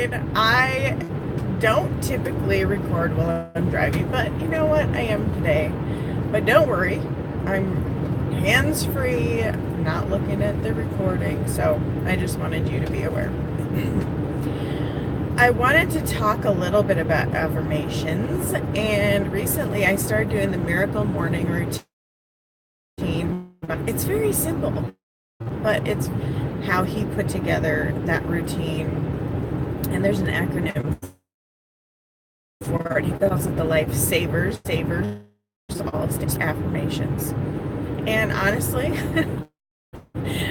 fine. I don't typically record while I'm driving, but you know what? I am today. But don't worry, I'm hands-free, not looking at the recording, so I just wanted you to be aware. I wanted to talk a little bit about affirmations, and recently I started doing the Miracle Morning routine. It's very simple, but it's how he put together that routine, and there's an acronym for it. He calls it the Life Savers, all stage affirmations. And honestly,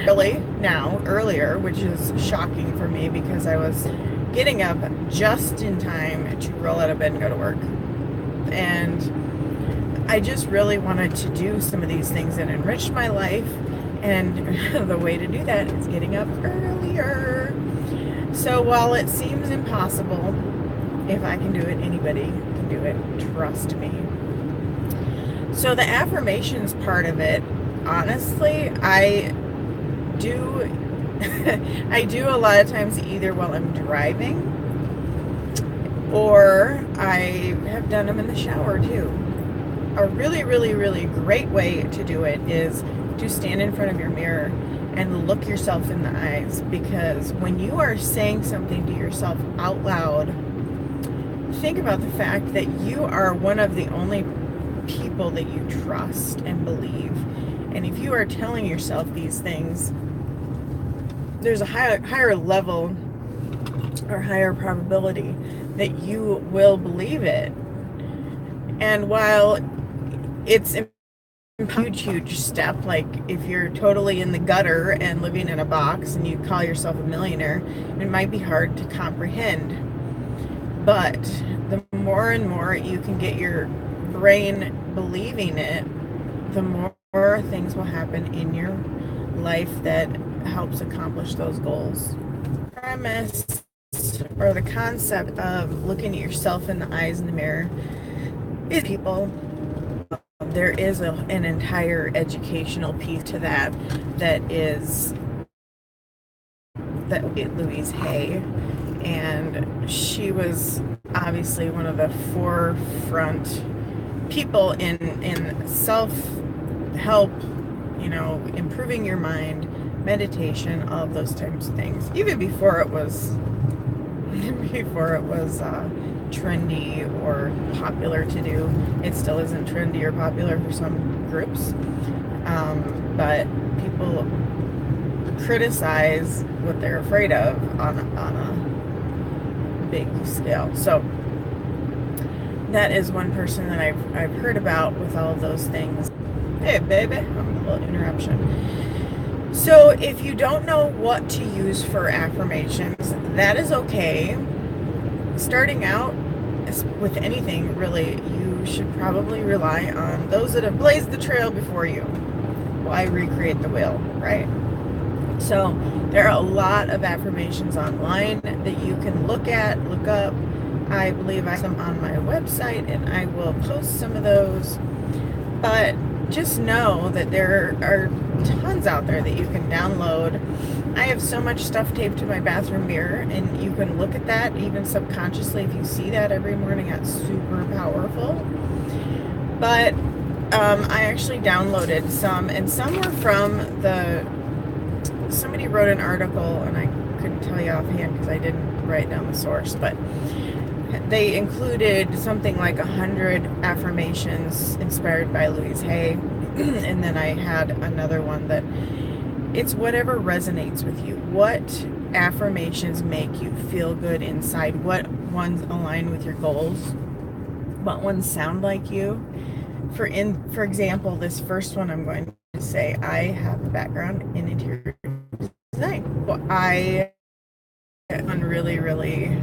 really now, earlier, which is shocking for me because I was getting up just in time to roll out of bed and go to work. And I just really wanted to do some of these things that enriched my life. And the way to do that is getting up earlier. So while it seems impossible, if I can do it, anybody can do it. Trust me. So the affirmations part of it, honestly, I do I do a lot of times either while I'm driving or I have done them in the shower too. A really, really, really great way to do it is to stand in front of your mirror and look yourself in the eyes, because when you are saying something to yourself out loud, think about the fact that you are one of the only people that you trust and believe. And if you are telling yourself these things, there's a higher level or higher probability that you will believe it. And while it's a huge step, like if you're totally in the gutter and living in a box and you call yourself a millionaire, it might be hard to comprehend. But the more and more you can get your brain believing it, the more things will happen in your life that helps accomplish those goals. Premise or the concept of looking at yourself in the eyes in the mirror is people. There is an entire educational piece to that is that Louise Hay, and she was obviously one of the forefront people in self-help, improving your mind, meditation, all of those types of things. Even before it was trendy or popular to do. It still isn't trendy or popular for some groups, but people criticize what they're afraid of on a big scale. So that is one person that I've heard about with all of those things. Hey, baby, I'm a little interruption. So if you don't know what to use for affirmations, that is okay. Starting out with anything, really, you should probably rely on those that have blazed the trail before you. Why recreate the wheel, right? So there are a lot of affirmations online that you can look up. I believe I have them on my website, and I will post some of those. But just know that there are tons out there that you can download. I have so much stuff taped to my bathroom mirror, and you can look at that even subconsciously. If you see that every morning, that's super powerful. But I actually downloaded some, and some were from somebody wrote an article, and I couldn't tell you offhand because I didn't write down the source, but they included something like 100 affirmations inspired by Louise Hay. And then I had another one that it's whatever resonates with you. What affirmations make you feel good inside? What ones align with your goals? What ones sound like you? For example, this first one I'm going to say, I have a background in interior design. Well, one really, really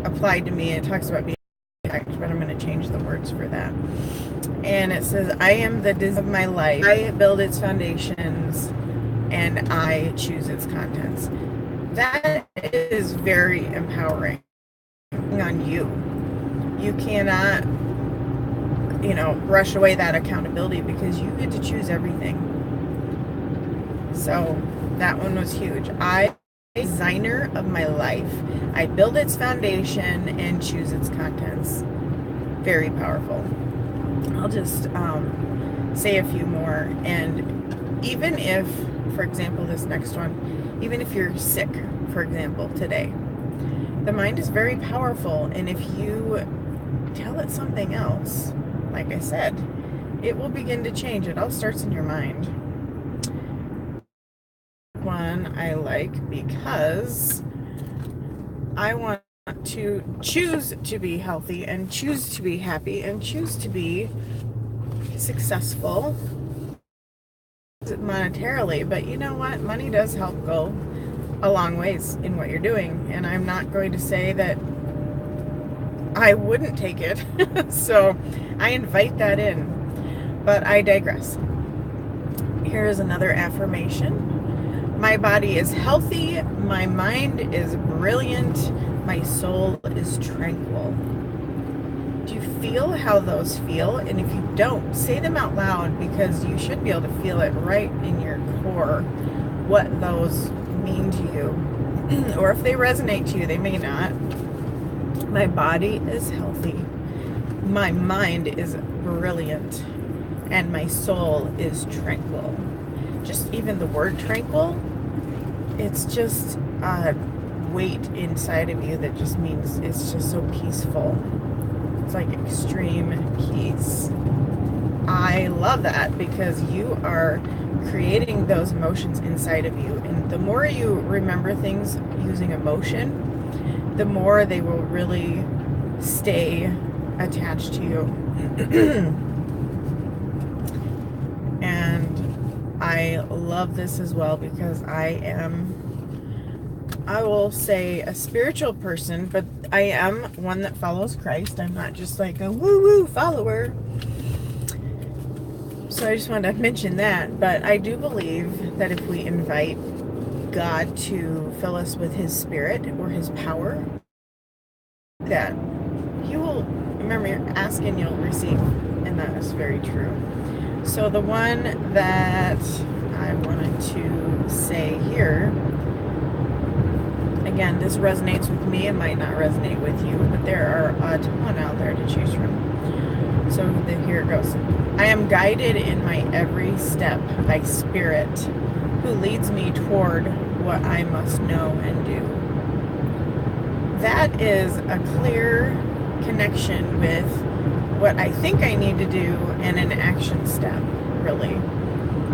applied to me. It talks about being but I'm going to change the words for that. And it says, I am the design of my life. I build its foundations, and I choose its contents. That is very empowering on you. You cannot, brush away that accountability because you get to choose everything. So that one was huge. I designer of my life. I build its foundation and choose its contents. Very powerful. I'll just say a few more. And even if, for example, this next one, even if you're sick, for example, today, the mind is very powerful. And if you tell it something else, like I said, it will begin to change. It all starts in your mind. One I like because I want to choose to be healthy and choose to be happy and choose to be successful monetarily. But you know what? Money does help go a long ways in what you're doing. And I'm not going to say that I wouldn't take it. So I invite that in. But I digress. Here is another affirmation. My body is healthy. My mind is brilliant. My soul is tranquil. Do you feel how those feel? And if you don't, say them out loud, because you should be able to feel it right in your core what those mean to you. Or if they resonate to you, they may not. My body is healthy. My mind is brilliant. And my soul is tranquil. Just even the word tranquil, it's just a weight inside of you that just means it's just so peaceful. It's like extreme peace. I love that, because you are creating those emotions inside of you. And the more you remember things using emotion, the more they will really stay attached to you. And I love this as well, because I will say, a spiritual person, but I am one that follows Christ. I'm not just like a woo-woo follower. So I just wanted to mention that. But I do believe that if we invite God to fill us with His Spirit or His power, that He will, remember, ask and you'll receive. And that is very true. So the one that I wanted to say here, again, this resonates with me. It might not resonate with you, but there are a ton out there to choose from. So here it goes. I am guided in my every step by Spirit, who leads me toward what I must know and do. That is a clear connection with what I think I need to do and an action step, really.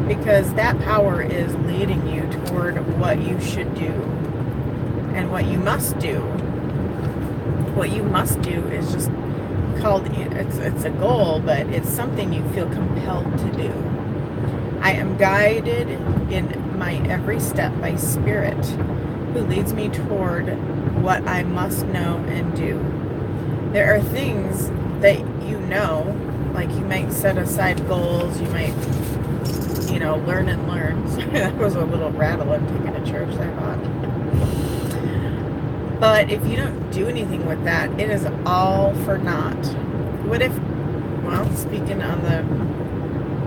Because that power is leading you toward what you should do and what you must do. What you must do is just called, it's a goal, but it's something you feel compelled to do. I am guided in my every step by Spirit, who leads me toward what I must know and do. There are things that you know, like you might set aside goals, you might, learn and learn. Sorry, that was a little rattle I'm taking to church, I thought. But if you don't do anything with that, it is all for naught. What if, well, speaking on the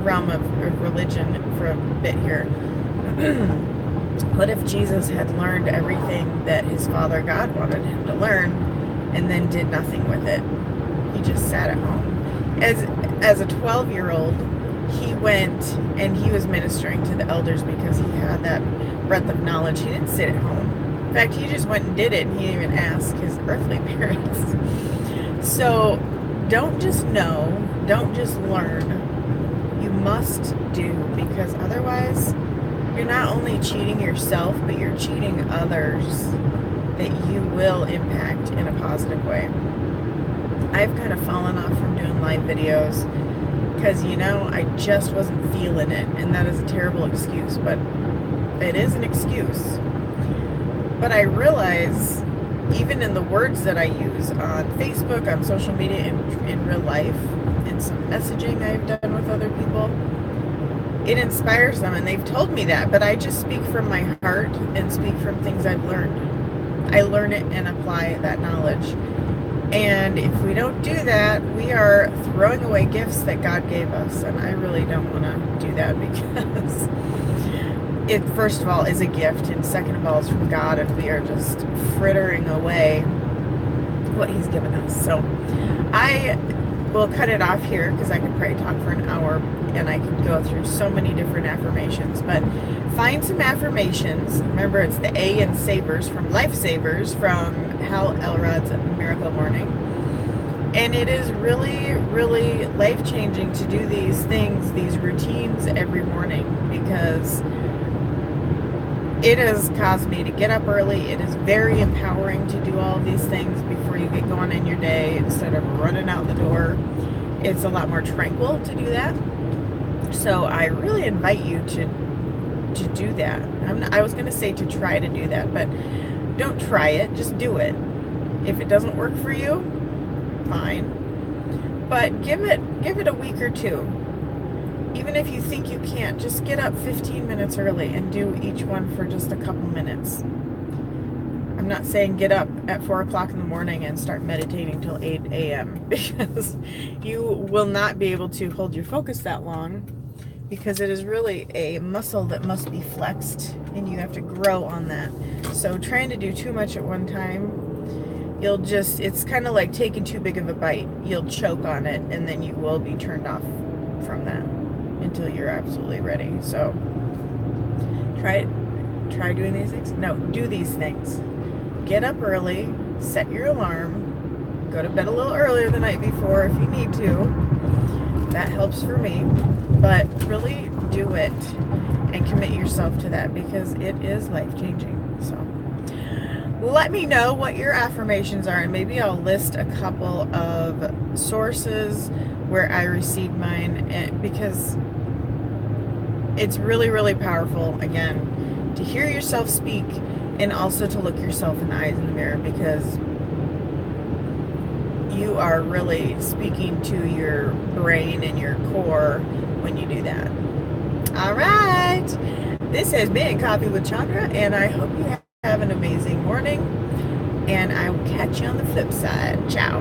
realm of religion for a bit here, what if Jesus had learned everything that his Father God wanted him to learn and then did nothing with it? He just sat at home. As a 12-year-old, he went and he was ministering to the elders because he had that breadth of knowledge. He didn't sit at home. In fact, he just went and did it, and he didn't even ask his earthly parents. So don't just know, don't just learn. You must do, because otherwise you're not only cheating yourself, but you're cheating others that you will impact in a positive way. I've kind of fallen off from doing live videos because, I just wasn't feeling it, and that is a terrible excuse, but it is an excuse. But I realize, even in the words that I use on Facebook, on social media, in real life, in some messaging I've done with other people, it inspires them, and they've told me that, but I just speak from my heart and speak from things I've learned. I learn it and apply that knowledge. And if we don't do that, we are throwing away gifts that God gave us. And I really don't want to do that, because it first of all is a gift, and second of all is from God, and we are just frittering away what He's given us. So I will cut it off here because I could probably talk for an hour and I could go through so many different affirmations. But find some affirmations. Remember, it's the A in Savers from Lifesavers from Hal Elrod's Miracle Morning. And it is really, really life-changing to do these things, these routines every morning, because it has caused me to get up early. It is very empowering to do all of these things before you get going in your day instead of running out the door. It's a lot more tranquil to do that. So I really invite you to do that. I was going to say to try to do that, but don't try it. Just do it. If it doesn't work for you, fine. But give it a week or two. Even if you think you can't, just get up 15 minutes early and do each one for just a couple minutes. I'm not saying get up at 4 o'clock in the morning and start meditating till 8 a.m. because you will not be able to hold your focus that long, because it is really a muscle that must be flexed and you have to grow on that. So trying to do too much at one time, it's kind of like taking too big of a bite. You'll choke on it and then you will be turned off from that until you're absolutely ready. So try doing these things. No, do these things. Get up early, set your alarm, go to bed a little earlier the night before if you need to. That helps for me. But really do it and commit yourself to that, because it is life-changing. So let me know what your affirmations are, and maybe I'll list a couple of sources where I received mine, because it's really, really powerful, again, to hear yourself speak and also to look yourself in the eyes in the mirror, because you are really speaking to your brain and your core when you do that. All right. This has been Coffee with Chandra, and I hope you have an amazing morning, and I will catch you on the flip side. Ciao.